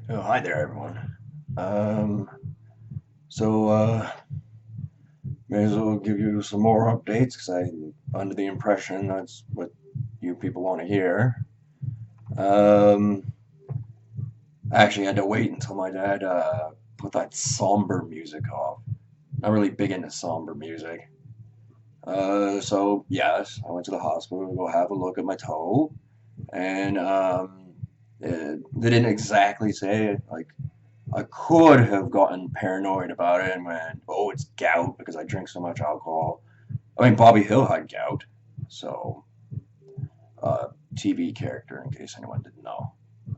Oh, hi there, everyone. Um, so, may as well give you some more updates because I'm under the impression that's what you people want to hear. Um, actually, I had to wait until my dad put that somber music off. Not really big into somber music. So yes, I went to the hospital to go have a look at my toe, and they didn't exactly say it like I could have gotten paranoid about it and went, oh, it's gout because I drink so much alcohol. I mean, Bobby Hill had gout, so uh, TV character, in case anyone didn't know.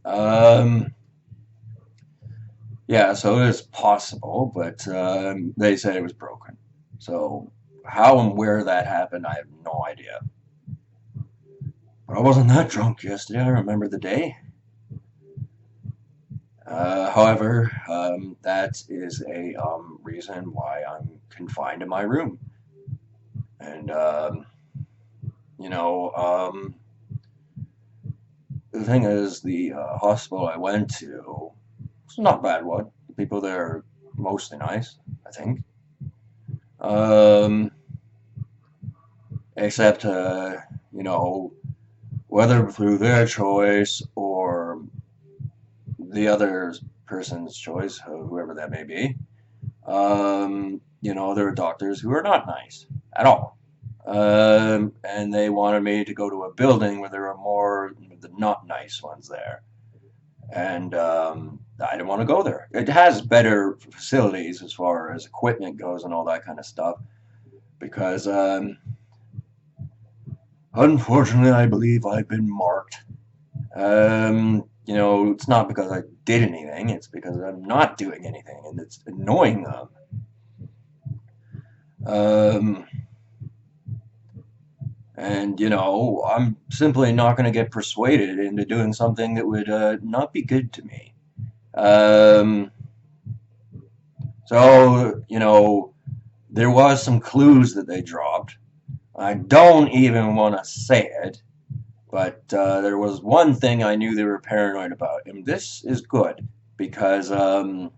Um, yeah, so it is possible, but they said it was broken. So how and where that happened, I have no idea. But I wasn't that drunk yesterday. I remember the day. However, that is a reason why I'm confined in my room. And you know, the thing is, the hospital I went to, it's not a bad one. The people there are mostly nice, I think. Um, except, you know, whether through their choice or the other person's choice, whoever that may be, you know, there are doctors who are not nice at all. And they wanted me to go to a building where there are more the not nice ones there. And I didn't want to go there. It has better facilities as far as equipment goes and all that kind of stuff. Because unfortunately, I believe I've been marked. You know, it's not because I did anything; it's because I'm not doing anything, and it's annoying them. Um, and you know, I'm simply not going to get persuaded into doing something that would not be good to me. Um, so you know, there was some clues that they dropped. I don't even want to say it, but there was one thing I knew they were paranoid about, and this is good because it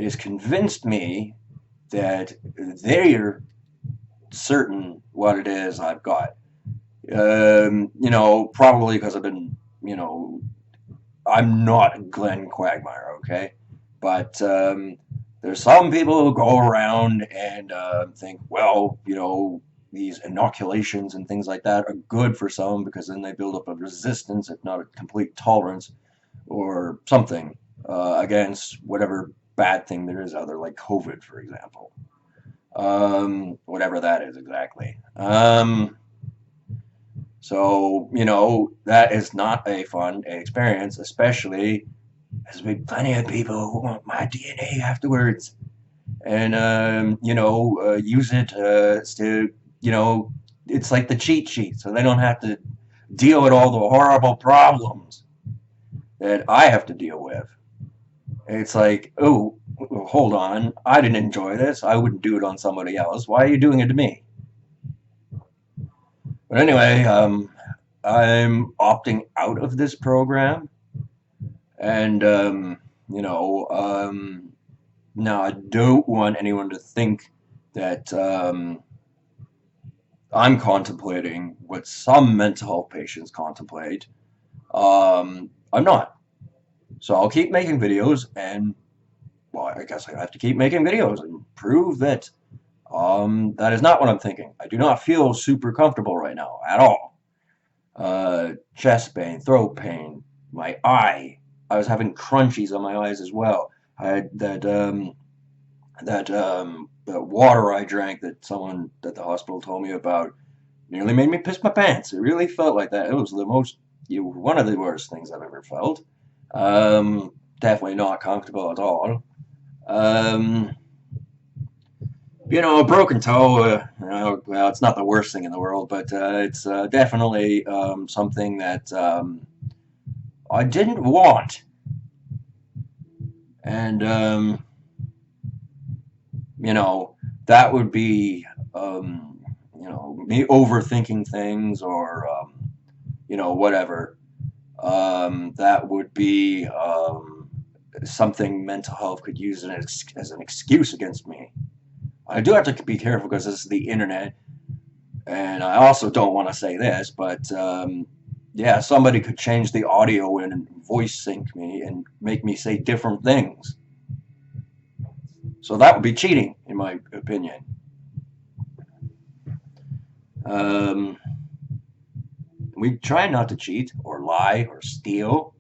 has convinced me that they're certain what it is I've got. You know, probably because I've been, you know, I'm not Glenn Quagmire, okay? But there's some people who go around and think, well, you know, these inoculations and things like that are good for some because then they build up a resistance, if not a complete tolerance or something against whatever bad thing there is out there, like COVID, for example. Whatever that is exactly. So, you know, that is not a fun experience, especially there's been plenty of people who want my DNA afterwards and, you know, use it to, you know, it's like the cheat sheet, so they don't have to deal with all the horrible problems that I have to deal with. It's like, oh, hold on, I didn't enjoy this. I wouldn't do it on somebody else. Why are you doing it to me? But anyway, I'm opting out of this program, and you know, now I don't want anyone to think that I'm contemplating what some mental health patients contemplate. I'm not. So I'll keep making videos, and well, I guess I have to keep making videos and prove that that is not what I'm thinking. I do not feel super comfortable right now at all. Chest pain, throat pain, my eye. I was having crunchies on my eyes as well. I had that water I drank that someone at the hospital told me about nearly made me piss my pants. It really felt like that. It was the most, one of the worst things I've ever felt. Definitely not comfortable at all. Um, you know, a broken toe, you know, well, it's not the worst thing in the world, but it's definitely something that I didn't want. And, you know, that would be, you know, me overthinking things or, you know, whatever. That would be something mental health could use as an excuse against me. I do have to be careful because this is the internet, and I also don't want to say this, but yeah, somebody could change the audio and voice sync me and make me say different things. So that would be cheating, in my opinion. We try not to cheat or lie or steal,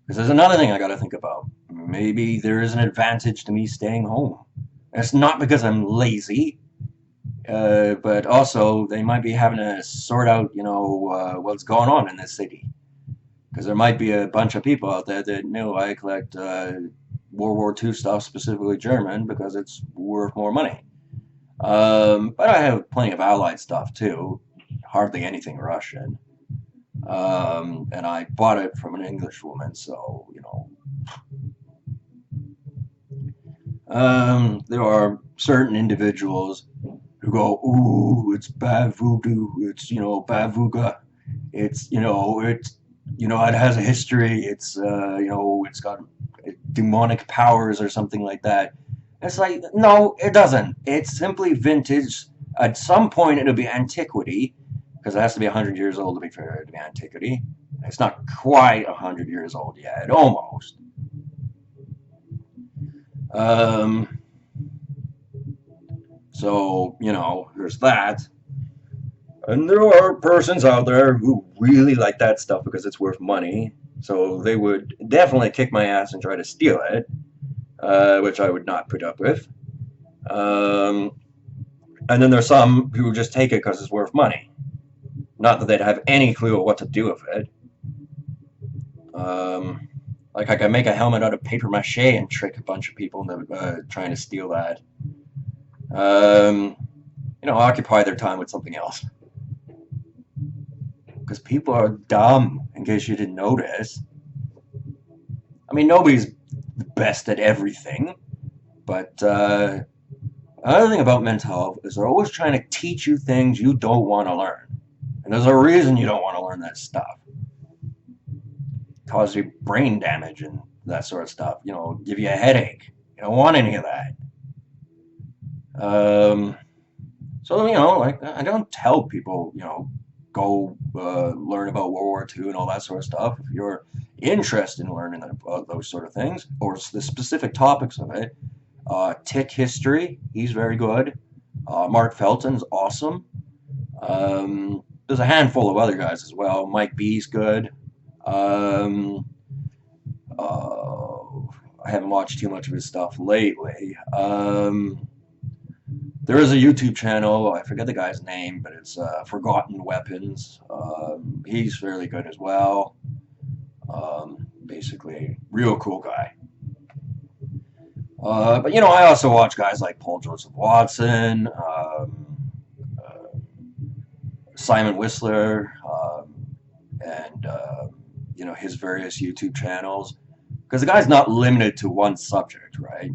because there's another thing I got to think about. Maybe there is an advantage to me staying home. It's not because I'm lazy, but also they might be having to sort out, what's going on in this city. Because there might be a bunch of people out there that know I collect World War II stuff, specifically German, because it's worth more money. But I have plenty of Allied stuff too, hardly anything Russian. And I bought it from an English woman, so, there are certain individuals who go, ooh, it's bad voodoo, it's, bavuga, it's, it has a history, it's, it's got demonic powers or something like that. It's like, no, it doesn't. It's simply vintage. At some point, it'll be antiquity, because it has to be 100 years old to be fair to be antiquity. It's not quite 100 years old yet, almost. So, there's that. And there are persons out there who really like that stuff because it's worth money. So they would definitely kick my ass and try to steal it, which I would not put up with. And then there's some who just take it because it's worth money. Not that they'd have any clue of what to do with it. Like I can make a helmet out of paper mache and trick a bunch of people into trying to steal that. Occupy their time with something else. Because people are dumb, in case you didn't notice. I mean, nobody's the best at everything, but another thing about mental health is they're always trying to teach you things you don't want to learn. And there's a reason you don't want to learn that stuff. Cause you brain damage and that sort of stuff. Give you a headache. You don't want any of that. So, I don't tell people, go learn about World War II and all that sort of stuff. If you're interested in learning about those sort of things, or the specific topics of it, Tick History, he's very good. Mark Felton's awesome. There's a handful of other guys as well. Mike B's good. I haven't watched too much of his stuff lately. There is a YouTube channel, I forget the guy's name, but it's Forgotten Weapons. He's fairly good as well. Basically, real cool guy. But I also watch guys like Paul Joseph Watson, Simon Whistler, and his various YouTube channels, because the guy's not limited to one subject, right?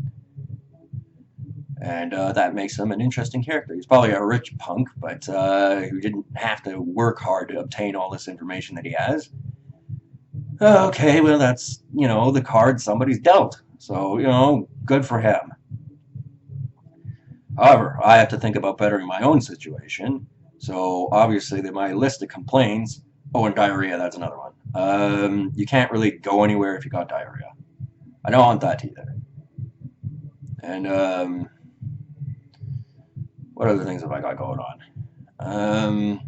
And that makes him an interesting character. He's probably a rich punk, but who didn't have to work hard to obtain all this information that he has. Okay, well, that's, the card somebody's dealt. So, good for him. However, I have to think about bettering my own situation. So, obviously, my list of complaints... Oh, and diarrhea, that's another one. You can't really go anywhere if you got diarrhea. I don't want that either. And, what other things have I got going on?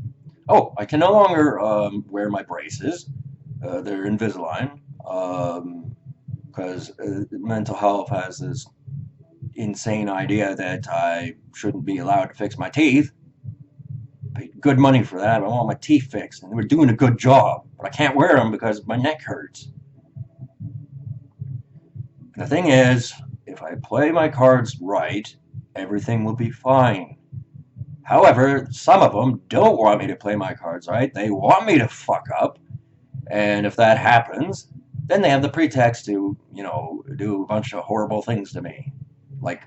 I can no longer wear my braces. They're Invisalign. Because mental health has this insane idea that I shouldn't be allowed to fix my teeth. Paid good money for that. I want my teeth fixed, and they were doing a good job, but I can't wear them because my neck hurts. And the thing is, if I play my cards right, everything will be fine. However, some of them don't want me to play my cards right. They want me to fuck up, and if that happens, then they have the pretext to, do a bunch of horrible things to me. Like,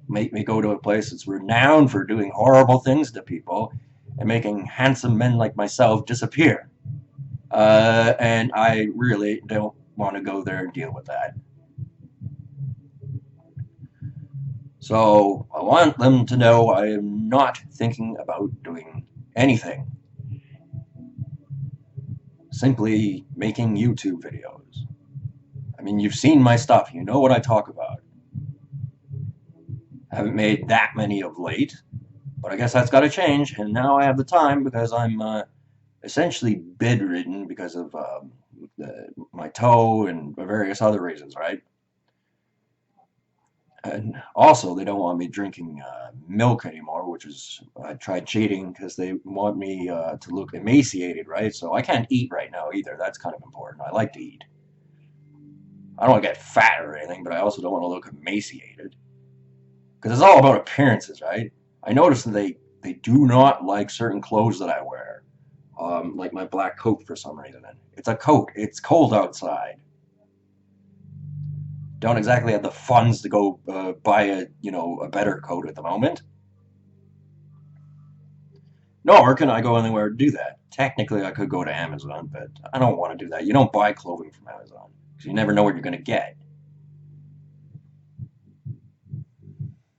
make me go to a place that's renowned for doing horrible things to people and making handsome men like myself disappear. And I really don't want to go there and deal with that. So I want them to know I am not thinking about doing anything. Simply making YouTube videos. I mean, you've seen my stuff. You know what I talk about. I haven't made that many of late, but I guess that's got to change. And now I have the time because I'm essentially bedridden because of my toe and various other reasons, right? And also, they don't want me drinking milk anymore, which is, I tried cheating because they want me to look emaciated, right? So I can't eat right now either. That's kind of important. I like to eat. I don't want to get fat or anything, but I also don't want to look emaciated. Because it's all about appearances, right? I noticed that they do not like certain clothes that I wear. Like my black coat for some reason. It's a coat. It's cold outside. Don't exactly have the funds to go buy a better coat at the moment. Nor can I go anywhere to do that. Technically, I could go to Amazon, but I don't want to do that. You don't buy clothing from Amazon because you never know what you're going to get.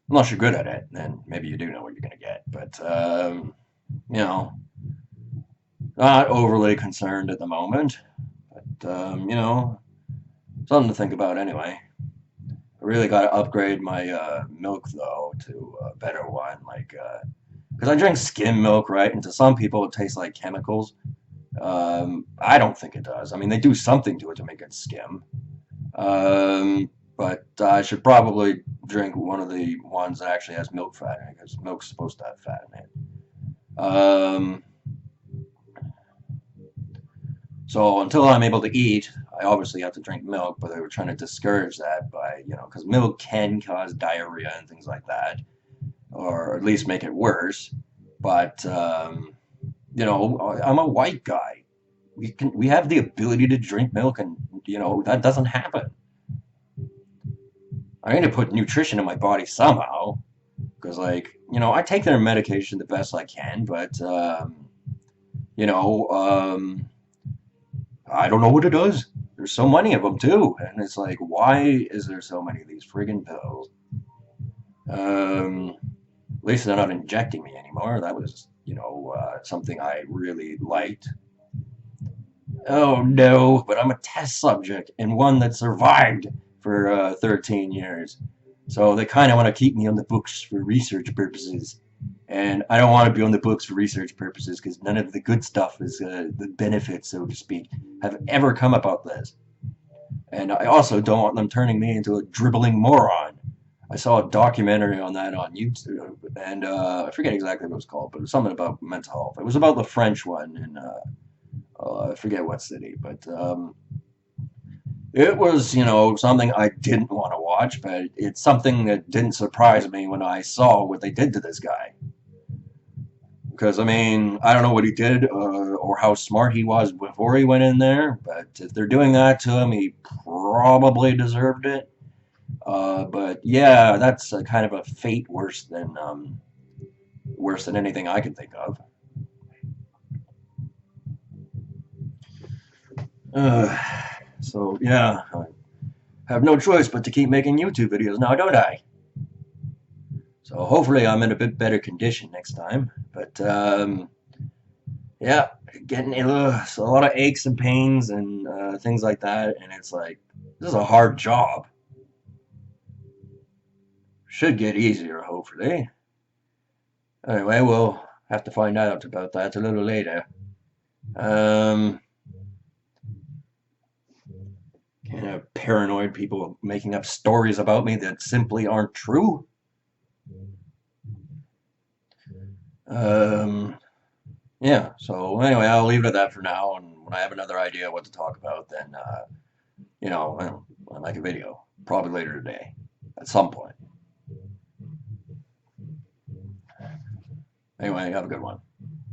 Unless you're good at it, then maybe you do know what you're going to get. But, you know, not overly concerned at the moment. But, something to think about anyway. I really got to upgrade my milk, though, to a better one. Like, because I drink skim milk, right? And to some people, it tastes like chemicals. I don't think it does. I mean, they do something to it to make it skim. But I should probably drink one of the ones that actually has milk fat in it, because milk's supposed to have fat in it. So until I'm able to eat, I obviously have to drink milk, but they were trying to discourage that by, because milk can cause diarrhea and things like that, or at least make it worse. But, I'm a white guy. We have the ability to drink milk, and, that doesn't happen. I need to put nutrition in my body somehow, because, like, I take their medication the best I can, but, you know, um, I don't know what it does. There's so many of them too, and it's like, why is there so many of these friggin' pills? At least they're not injecting me anymore. That was, something I really liked. Oh no, but I'm a test subject and one that survived for 13 years. So they kind of want to keep me on the books for research purposes. And I don't want to be on the books for research purposes because none of the good stuff is the benefits, so to speak, have ever come about this. And I also don't want them turning me into a dribbling moron. I saw a documentary on that on YouTube, and I forget exactly what it was called, but it was something about mental health. It was about the French one in I forget what city, but it was, something I didn't want to watch, but it's something that didn't surprise me when I saw what they did to this guy. Because, I mean, I don't know what he did or how smart he was before he went in there, but if they're doing that to him, he probably deserved it. But yeah, that's a kind of a fate worse than anything I can think of. Uh, so yeah, I have no choice but to keep making YouTube videos now, don't I? So hopefully I'm in a bit better condition next time. But yeah, getting so a lot of aches and pains and things like that, and it's like this is a hard job. Should get easier, hopefully. Anyway, we'll have to find out about that a little later. Kind of paranoid people making up stories about me that simply aren't true. Yeah, so anyway, I'll leave it at that for now, and when I have another idea what to talk about, then, I'll make a video, probably later today, at some point. Anyway, have a good one.